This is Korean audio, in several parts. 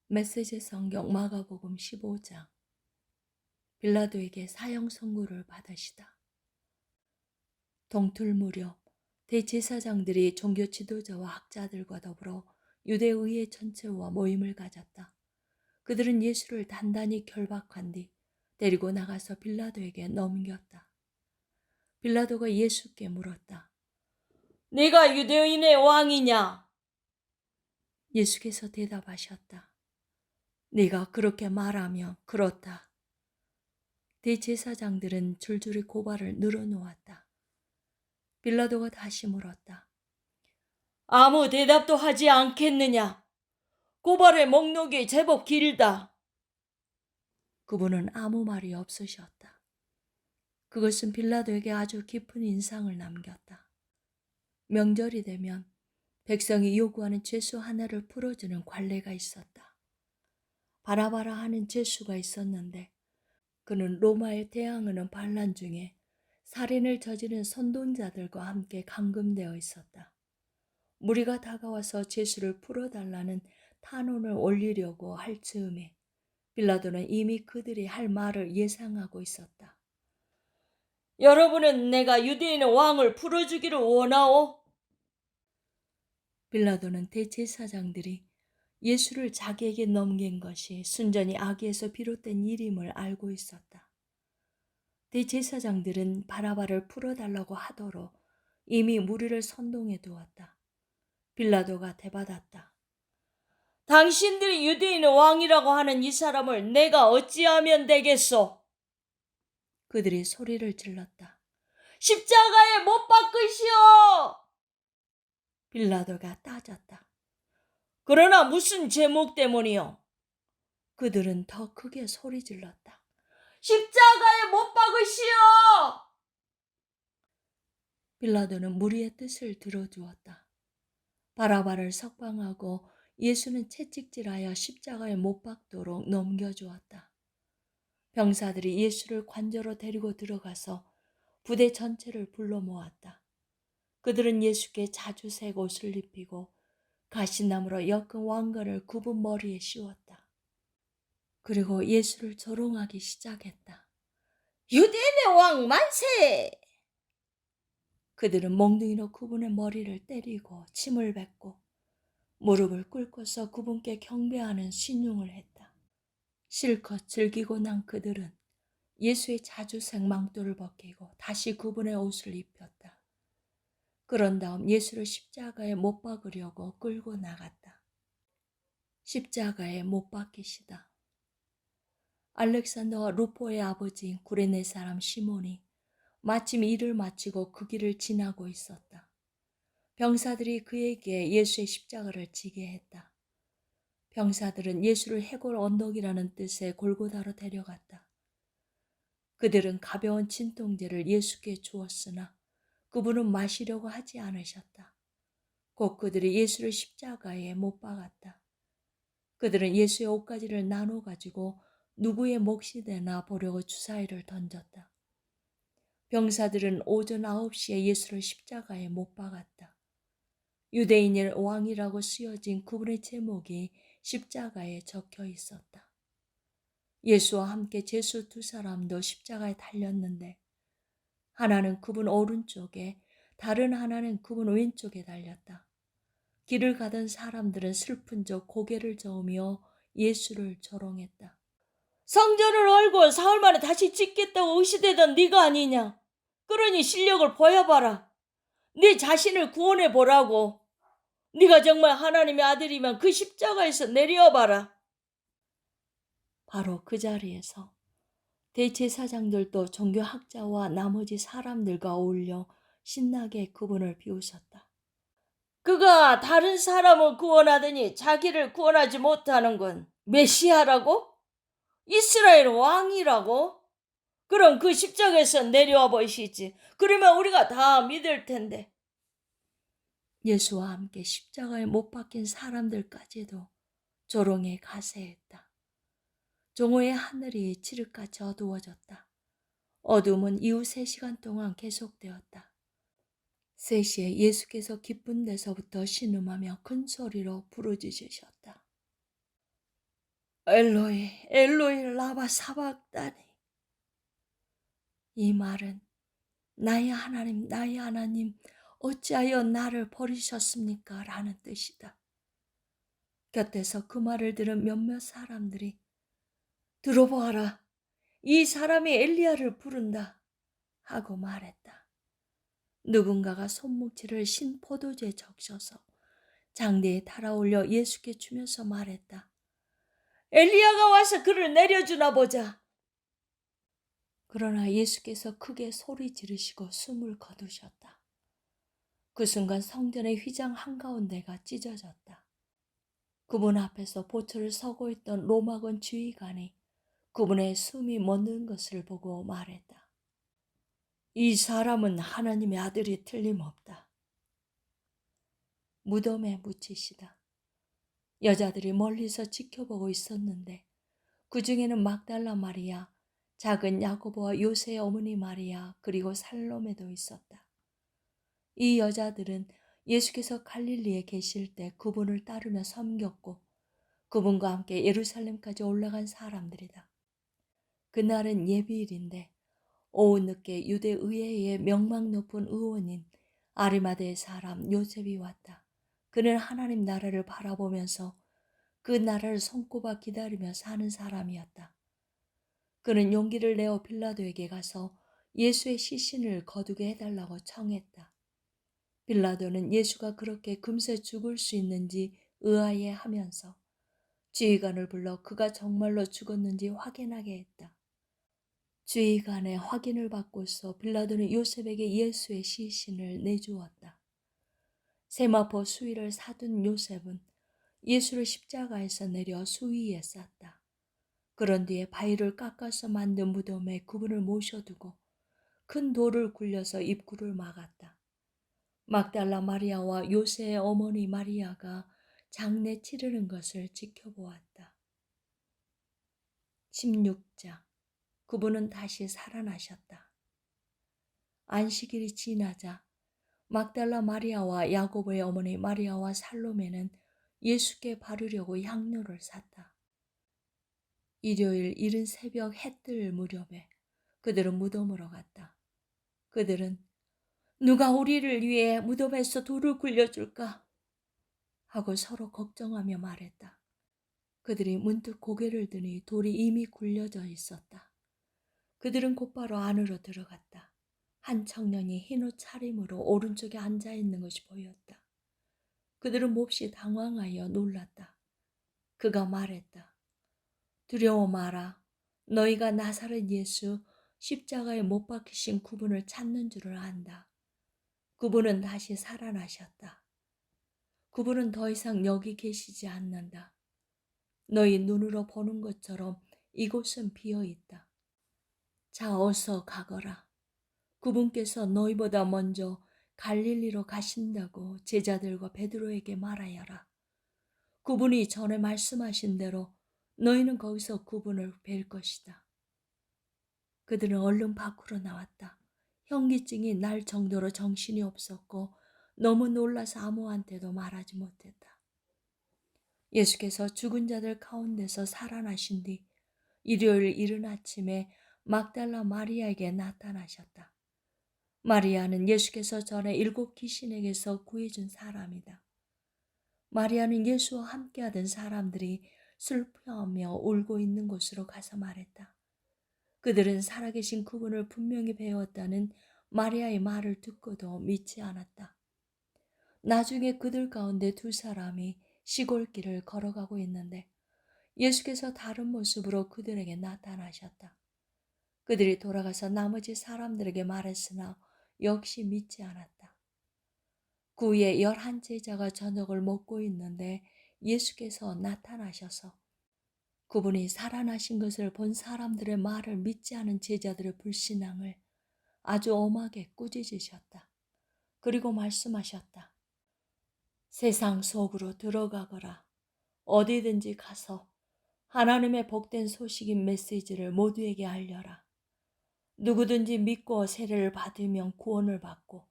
메시지 성경 마가복음 15장. 빌라도에게 사형 선고를 받으시다. 동틀 무렵 대제사장들이 종교 지도자와 학자들과 더불어 유대의회 전체와 모임을 가졌다. 그들은 예수를 단단히 결박한 뒤 데리고 나가서 빌라도에게 넘겼다. 빌라도가 예수께 물었다. 네가 유대인의 왕이냐? 예수께서 대답하셨다. 네가 그렇게 말하면 그렇다. 대제사장들은 줄줄이 고발을 늘어놓았다. 빌라도가 다시 물었다. 아무 대답도 하지 않겠느냐? 고발의 목록이 제법 길다. 그분은 아무 말이 없으셨다. 그것은 빌라도에게 아주 깊은 인상을 남겼다. 명절이 되면 백성이 요구하는 죄수 하나를 풀어주는 관례가 있었다. 바라바라 하는 죄수가 있었는데 그는 로마에 대항하는 반란 중에 살인을 저지른 선동자들과 함께 감금되어 있었다. 무리가 다가와서 죄수를 풀어달라는 탄원을 올리려고 할 즈음에 빌라도는 이미 그들이 할 말을 예상하고 있었다. 여러분은 내가 유대인의 왕을 풀어주기를 원하오? 빌라도는 대제사장들이 예수를 자기에게 넘긴 것이 순전히 악에서 비롯된 일임을 알고 있었다. 대제사장들은 바라바를 풀어달라고 하도록 이미 무리를 선동해 두었다. 빌라도가 대받았다. 당신들이 유대인의 왕이라고 하는 이 사람을 내가 어찌하면 되겠소? 그들이 소리를 질렀다. 십자가에 못 박으시오! 빌라도가 따졌다. 그러나 무슨 제목 때문이요? 그들은 더 크게 소리 질렀다. 십자가에 못 박으시오! 빌라도는 무리의 뜻을 들어주었다. 바라바를 석방하고 예수는 채찍질하여 십자가에 못 박도록 넘겨주었다. 병사들이 예수를 관저로 데리고 들어가서 부대 전체를 불러 모았다. 그들은 예수께 자주색 옷을 입히고 가시나무로 엮은 왕관을 굽은 머리에 씌웠다. 그리고 예수를 조롱하기 시작했다. 유대인의 왕 만세! 그들은 몽둥이로 그분의 머리를 때리고 침을 뱉고 무릎을 꿇고서 그분께 경배하는 신용을 했다. 실컷 즐기고 난 그들은 예수의 자주색 망토를 벗기고 다시 그분의 옷을 입혔다. 그런 다음 예수를 십자가에 못 박으려고 끌고 나갔다. 십자가에 못 박히시다. 알렉산더와 루포의 아버지인 구레네 사람 시몬이 마침 일을 마치고 그 길을 지나고 있었다. 병사들이 그에게 예수의 십자가를 지게 했다. 병사들은 예수를 해골 언덕이라는 뜻의 골고다로 데려갔다. 그들은 가벼운 진통제를 예수께 주었으나 그분은 마시려고 하지 않으셨다. 곧 그들이 예수를 십자가에 못 박았다. 그들은 예수의 옷가지를 나눠 가지고 누구의 몫이 되나 보려고 주사위를 던졌다. 병사들은 오전 9시에 예수를 십자가에 못 박았다. 유대인의 왕이라고 쓰여진 그분의 제목이 십자가에 적혀 있었다. 예수와 함께 죄수 두 사람도 십자가에 달렸는데 하나는 그분 오른쪽에 다른 하나는 그분 왼쪽에 달렸다. 길을 가던 사람들은 슬픈 적 고개를 저으며 예수를 조롱했다. 성전을 얼고 사흘 만에 다시 짓겠다고 의시되던 네가 아니냐? 그러니 실력을 보여봐라. 네 자신을 구원해 보라고. 네가 정말 하나님의 아들이면 그 십자가에서 내려와봐라. 바로 그 자리에서 대제사장들도 종교학자와 나머지 사람들과 어울려 신나게 그분을 비웃었다. 그가 다른 사람을 구원하더니 자기를 구원하지 못하는군. 메시아라고? 이스라엘 왕이라고? 그럼 그 십자가에서 내려와 보시지. 그러면 우리가 다 믿을 텐데. 예수와 함께 십자가에 못 박힌 사람들까지도 조롱에 가세했다. 종호의 하늘이 칠흑같이 어두워졌다. 어둠은 이후 3시간 동안 계속되었다. 3시에 예수께서 기쁜 데서부터 신음하며 큰 소리로 부르짖으셨다. 엘로이 엘로이 라마 사박다니. 이 말은 나의 하나님 어찌하여 나를 버리셨습니까? 라는 뜻이다. 곁에서 그 말을 들은 몇몇 사람들이 들어보아라, 이 사람이 엘리야를 부른다 하고 말했다. 누군가가 손뭉치를 신 포도주에 적셔서 장대에 달아올려 예수께 주면서 말했다. 엘리야가 와서 그를 내려주나 보자. 그러나 예수께서 크게 소리 지르시고 숨을 거두셨다. 그 순간 성전의 휘장 한가운데가 찢어졌다. 그분 앞에서 보초를 서고 있던 로마군 주의관이 그분의 숨이 멎는 것을 보고 말했다. 이 사람은 하나님의 아들이 틀림없다. 무덤에 묻히시다. 여자들이 멀리서 지켜보고 있었는데 그 중에는 막달라 마리아, 작은 야고보와 요새의 어머니 마리아, 그리고 살로메도 있었다. 이 여자들은 예수께서 갈릴리에 계실 때 그분을 따르며 섬겼고 그분과 함께 예루살렘까지 올라간 사람들이다. 그날은 예비일인데 오후 늦게 유대 의회의 명망 높은 의원인 아리마대의 사람 요셉이 왔다. 그는 하나님 나라를 바라보면서 그 나라를 손꼽아 기다리며 사는 사람이었다. 그는 용기를 내어 빌라도에게 가서 예수의 시신을 거두게 해달라고 청했다. 빌라도는 예수가 그렇게 금세 죽을 수 있는지 의아해하면서 주의관을 불러 그가 정말로 죽었는지 확인하게 했다. 주의관의 확인을 받고서 빌라도는 요셉에게 예수의 시신을 내주었다. 세마포 수위를 사둔 요셉은 예수를 십자가에서 내려 수위에 쌌다. 그런 뒤에 바위를 깎아서 만든 무덤에 그분을 모셔두고 큰 돌을 굴려서 입구를 막았다. 막달라 마리아와 요새의 어머니 마리아가 장례 치르는 것을 지켜보았다. 16장. 그분은 다시 살아나셨다. 안식일이 지나자 막달라 마리아와 야고보의 어머니 마리아와 살로메는 예수께 바르려고 향료를 샀다. 일요일 이른 새벽 해 뜰 무렵에 그들은 무덤으로 갔다. 그들은 누가 우리를 위해 무덤에서 돌을 굴려줄까? 하고 서로 걱정하며 말했다. 그들이 문득 고개를 드니 돌이 이미 굴려져 있었다. 그들은 곧바로 안으로 들어갔다. 한 청년이 흰옷 차림으로 오른쪽에 앉아있는 것이 보였다. 그들은 몹시 당황하여 놀랐다. 그가 말했다. 두려워 마라. 너희가 나사렛 예수 십자가에 못 박히신 그분을 찾는 줄을 안다. 그분은 다시 살아나셨다. 그분은 더 이상 여기 계시지 않는다. 너희 눈으로 보는 것처럼 이곳은 비어 있다. 자, 어서 가거라. 그분께서 너희보다 먼저 갈릴리로 가신다고 제자들과 베드로에게 말하여라. 그분이 전에 말씀하신 대로 너희는 거기서 그분을 뵐 것이다. 그들은 얼른 밖으로 나왔다. 현기증이 날 정도로 정신이 없었고 너무 놀라서 아무한테도 말하지 못했다. 예수께서 죽은 자들 가운데서 살아나신 뒤 일요일 이른 아침에 막달라 마리아에게 나타나셨다. 마리아는 예수께서 전에 7 귀신에게서 구해준 사람이다. 마리아는 예수와 함께하던 사람들이 슬퍼하며 울고 있는 곳으로 가서 말했다. 그들은 살아계신 그분을 분명히 배웠다는 마리아의 말을 듣고도 믿지 않았다. 나중에 그들 가운데 2 사람이 시골길을 걸어가고 있는데 예수께서 다른 모습으로 그들에게 나타나셨다. 그들이 돌아가서 나머지 사람들에게 말했으나 역시 믿지 않았다. 그 후에 11 제자가 저녁을 먹고 있는데 예수께서 나타나셔서 그분이 살아나신 것을 본 사람들의 말을 믿지 않은 제자들의 불신앙을 아주 엄하게 꾸짖으셨다. 그리고 말씀하셨다. 세상 속으로 들어가거라. 어디든지 가서 하나님의 복된 소식인 메시지를 모두에게 알려라. 누구든지 믿고 세례를 받으면 구원을 받고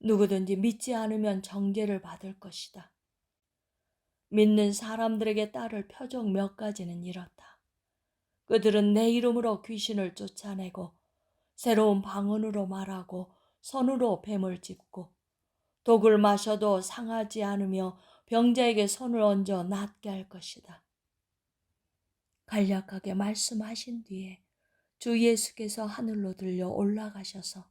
누구든지 믿지 않으면 정죄를 받을 것이다. 믿는 사람들에게 따를 표적 몇 가지는 이렇다. 그들은 내 이름으로 귀신을 쫓아내고 새로운 방언으로 말하고 손으로 뱀을 짚고 독을 마셔도 상하지 않으며 병자에게 손을 얹어 낫게 할 것이다. 간략하게 말씀하신 뒤에 주 예수께서 하늘로 들려 올라가셔서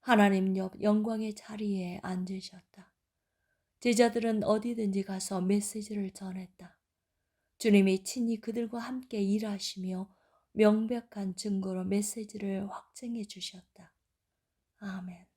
하나님 옆 영광의 자리에 앉으셨다. 제자들은 어디든지 가서 메시지를 전했다. 주님이 친히 그들과 함께 일하시며 명백한 증거로 메시지를 확증해 주셨다. 아멘.